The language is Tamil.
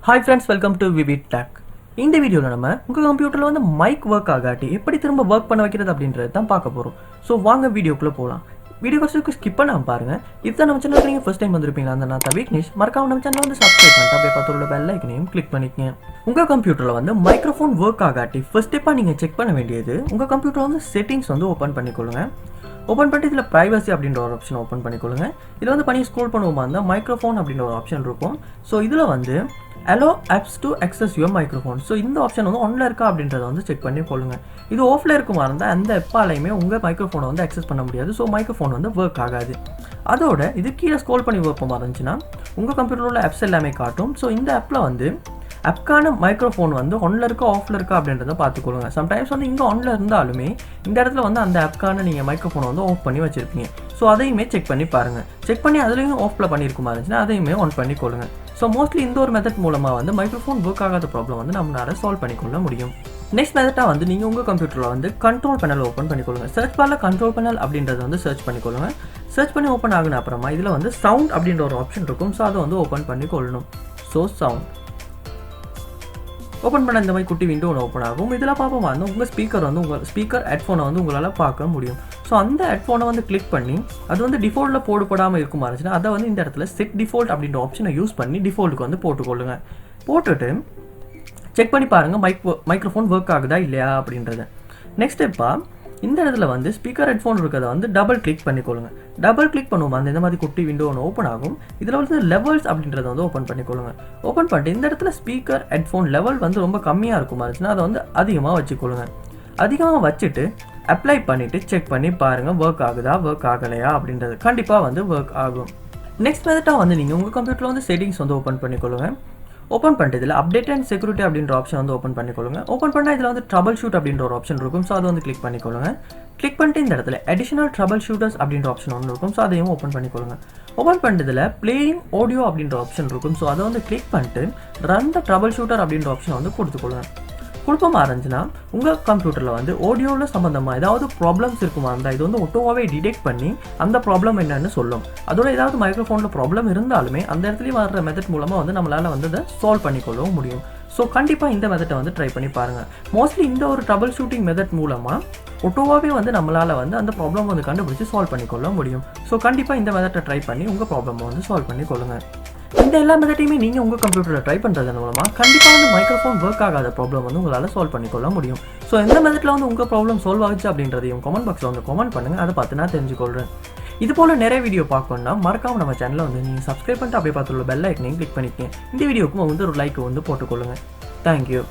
Hi friends, welcome to VividTech. இந்த வீடியோல நம்ம உங்க கம்ப்யூட்டர்ல வந்து மைக் வர்க் ஆகாட்டி எப்படி திரும்ப வர்க் பண்ண வைக்கிறது அப்படின்றத தான் பார்க்க போறோம். சோ வாங்க வீடியோக்குள்ள போலாம். வீடியோ ஃபர்ஸ்ட் ஸ்கிப் பண்ணாம பாருங்க. இதுதான் நம்ம சேனலுக்கு நீங்க ஃபர்ஸ்ட் டைம் வந்திருப்பீங்களா அந்த நான் விக்னேஷ். மறக்காம நம்ம சேனலை வந்து சப்ஸ்கிரைப் பண்ணிட்டு அப்படியே பக்கத்துல பெல் ஐகானையும் கிளிக் பண்ணிக்கங்க. உங்க கம்ப்யூட்டர்ல வந்து மைக்ரோஃபோன் வர்க் ஆகாட்டி ஃபர்ஸ்ட் ஸ்டெப்பா நீங்க செக் பண்ண வேண்டியது உங்க கம்ப்யூட்டர்ல வந்து செட்டிங்ஸ் வந்து ஓபன் பண்ணிக்கொள்ளுங்க. ஓப்பன் பண்ணிட்டு இதில் ப்ரைவசி அப்படின்ற ஒரு ஆப்ஷன் ஓப்பன் பண்ணிக்கொள்ளுங்க. இதில் வந்து பண்ணி ஸ்க்ரோல் பண்ணுவோமா இருந்தால் மைக்ரோஃபோன் அப்படின்ற ஒரு ஆப்ஷன் இருக்கும். ஸோ இதில் வந்து allow apps to access your microphone. So இந்த ஆப்ஷன் வந்து ஒன்ல இருக்கா அப்படின்றத வந்து செக் பண்ணி கொள்ளுங்க. இது ஆஃப்ல இருக்குமா இருந்தால் அந்த எப்பாலையுமே உங்கள் மைக்ரோஃபோனை வந்து அக்சஸ் பண்ண முடியாது. ஸோ மைக்ரோஃபோன் வந்து ஒர்க் ஆகாது. அதோட இது கீழே ஸ்க்ரோல் பண்ணி வைப்போமா இருந்துச்சுன்னா உங்கள் கம்ப்யூட்டரில் உள்ள ஆப்ஸ் எல்லாமே காட்டும். ஸோ இந்த ஆப்பில் வந்து ஆப்கான மைக்ரோஃபோன் வந்து ஒன்ல இருக்கா ஆஃப்ல இருக்கா அப்படின்றத பார்த்துக்கொள்ளுங்க. சம்டைம்ஸ் வந்து இங்கே ஒன்ல இருந்தாலுமே இந்த இடத்துல வந்து அந்த ஆப்கான நீங்கள் மைக்ரோஃபோனை வந்து ஆஃப் பண்ணி வச்சிருப்பீங்க. ஸோ அதையுமே செக் பண்ணி பாருங்கள். செக் பண்ணி அதுலேயும் ஆஃப்ல பண்ணியிருக்குமா இருந்துச்சுன்னா அதையுமே ஆன் பண்ணிக்கொள்ளுங்க. ஸோ மோஸ்ட்லி இந்த ஒரு மெத்தட் மூலமாக வந்து மைக்ரோஃபோன் ஒர்க் ஆகாத ப்ராப்ளம் வந்து நம்மளால சால்வ் பண்ணிக்கொள்ள முடியும். நெக்ஸ்ட் மெத்தடாக வந்து நீங்கள் உங்கள் கம்ப்யூட்டரில் வந்து கண்ட்ரோல் பேனல் ஓப்பன் பண்ணிக்கொள்ளுங்க. சர்ச் பாரில் கண்ட்ரோல் பேனல் அப்படின்றத வந்து சர்ச் பண்ணிக்கொள்ளுங்க. சர்ச் பண்ணி ஓப்பன் ஆகின அப்புறமா இதில் வந்து சவுண்ட் அப்படின்ற ஒரு ஆப்ஷன் இருக்கும். ஸோ அதை வந்து ஓப்பன் பண்ணிக்கொள்ளணும். ஸோ சவுண்ட் ஓப்பன் பண்ண இந்த மாதிரி குட்டி விண்டோ ஒன்று ஓப்பன் ஆகும். இதில் பார்ப்போம் வந்து உங்கள் ஸ்பீக்கர் ஹெட்ஃபோனை வந்து உங்களால் பார்க்க முடியும். ஸோ அந்த ஹெட்ஃபோனை வந்து கிளிக் பண்ணி அது வந்து டிஃபால்ட்டில் போடப்படாமல் இருக்குமா இருந்துச்சுன்னா அதை வந்து இந்த இடத்துல செட் டிஃபால்ட் அப்படின்ற ஆப்ஷனை யூஸ் பண்ணி டிஃபால்ட்டுக்கு வந்து போட்டுக்கொள்ளுங்க. போட்டுட்டு செக் பண்ணி பாருங்கள் மைக்ரோஃபோன் ஒர்க் ஆகுதா இல்லையா அப்படின்றத. நெக்ஸ்ட் ஸ்டெப்பாக இந்த இடத்துல வந்து ஸ்பீக்கர் ஹெட்ஃபோன் இருக்கிறத வந்து டபுள் கிளிக் பண்ணிக்கொள்ளுங்க. டபுள் கிளிக் பண்ணுவோம் அந்த இந்த மாதிரி குட்டி விண்டோ ஒன்று ஓப்பன் ஆகும். இதில் வந்து லெவல்ஸ் அப்படின்றத வந்து ஓப்பன் பண்ணிக்கொள்ளுங்க. ஓப்பன் பண்ணிட்டு இந்த இடத்துல ஸ்பீக்கர் ஹெட்ஃபோன் லெவல் வந்து ரொம்ப கம்மியாக இருக்குமா இருந்துச்சுன்னா அதை வந்து அதிகமாக வச்சுக்கொள்ளுங்க. அதிகமாக வச்சுட்டு அப்ளை பண்ணிவிட்டு செக் பண்ணி பாருங்கள் ஒர்க் ஆகுதா ஒர்க் ஆகலையா அப்படின்றது. கண்டிப்பாக வந்து ஒர்க் ஆகும். நெக்ஸ்ட் மெத்தடாக வந்து நீங்கள் உங்கள் கம்ப்யூட்டரில் வந்து செட்டிங்ஸ் வந்து ஓப்பன் பண்ணிக்கொள்ளுங்க. ஓப்பன் பண்ணிட்டு இதில் அப்டேட் அண்ட் செக்யூரிட்டி அப்படின்ற ஆப்ஷன் வந்து ஓப்பன் பண்ணிக்கொள்ளுங்க. ஓப்பன் பண்ணால் இதில் வந்து ட்ரபிள் ஷூட் அப்படின்ற ஒரு ஆப்ஷன் இருக்கும். ஸோ அதை வந்து கிளிக் பண்ணிக்கொள்ளுங்க. கிளிக் பண்ணிட்டு இந்த இடத்துல அடிஷனல் ட்ரபிள் ஷூட்டர்ஸ் அப்படின்ற ஆப்ஷன் ஒன்று இருக்கும். ஸோ அதையும் ஓப்பன் பண்ணிக்கொள்ளுங்க. ஓப்பன் பண்ணிட்டு இதில் பிளேயிங் ஆடியோ அப்படின்ற ஆப்ஷன் இருக்கும். ஸோ அதை வந்து கிளிக் பண்ணிட்டு ரன் த ட்ரபிள் ஷூட்டர் அப்படின்ற ஆப்ஷன் வந்து கொடுத்துக்கொள்ளுங்க. குழப்பமாக இருந்துச்சுன்னா உங்கள் கம்ப்யூட்டரில் வந்து ஆடியோவில் சம்மந்தமாக ஏதாவது ப்ராப்ளம்ஸ் இருக்குமா இருந்தால் இது வந்து ஒட்டோவாகவே டிடெக்ட் பண்ணி அந்த ப்ராப்ளம் என்னன்னு சொல்லும். அதோட ஏதாவது மைக்ரோஃபோனில் ப்ராப்ளம் இருந்தாலுமே அந்த இடத்துலையும் வர மெத்தட் மூலமாக வந்து நம்மளால் வந்து அதை சால்வ் பண்ணிக்கொள்ளவும் முடியும். ஸோ கண்டிப்பாக இந்த மெத்தட்டை வந்து ட்ரை பண்ணி பாருங்கள். மோஸ்ட்லி இந்த ஒரு ட்ரபிள் ஷூட்டிங் மெத்தட் மூலமாக ஒட்டோவாகவே வந்து நம்மளால் வந்து அந்த ப்ராப்ளம் வந்து கண்டுபிடிச்சி சால்வ் பண்ணிக்கொள்ள முடியும். ஸோ கண்டிப்பாக இந்த மெத்தட்டை ட்ரை பண்ணி உங்கள் ப்ராப்ளமை வந்து சால்வ் பண்ணிக்கொள்ளுங்கள். இந்த எல்லா மெத்தட்டையுமே நீங்கள் உங்கள் கம்ப்யூட்டரில் ட்ரை பண்ணுறதன் மூலமாக கண்டிப்பாக வந்து மைக்ரோஃபோன் ஒர்க் ஆகாத ப்ராப்ளம் வந்து உங்களால் சால்வ் பண்ணிக்கொள்ள முடியும். ஸோ எந்த மெத்தட்டில் வந்து உங்கள் ப்ராப்ளம் சால்வ் ஆகுச்சு அப்படின்றதையும் கமெண்ட் பாக்ஸில் வந்து கமெண்ட் பண்ணுங்கள். அதை பார்த்து நான் தெரிஞ்சுக்கொள்கிறேன். இது போல் நிறைய வீடியோ பார்க்கணும்னா மறக்காம நம்ம சேனலை வந்து நீங்கள் சப்ஸ்கிரைப் பண்ணிட்டு அப்படியே பார்த்துள்ள பெல் ஐக்கனையும் கிளிக் பண்ணிக்கங்க. இந்த வீடியோக்கும் வந்து ஒரு லைக் வந்து போட்டுக்கொள்ளுங்கள். தேங்க்யூ.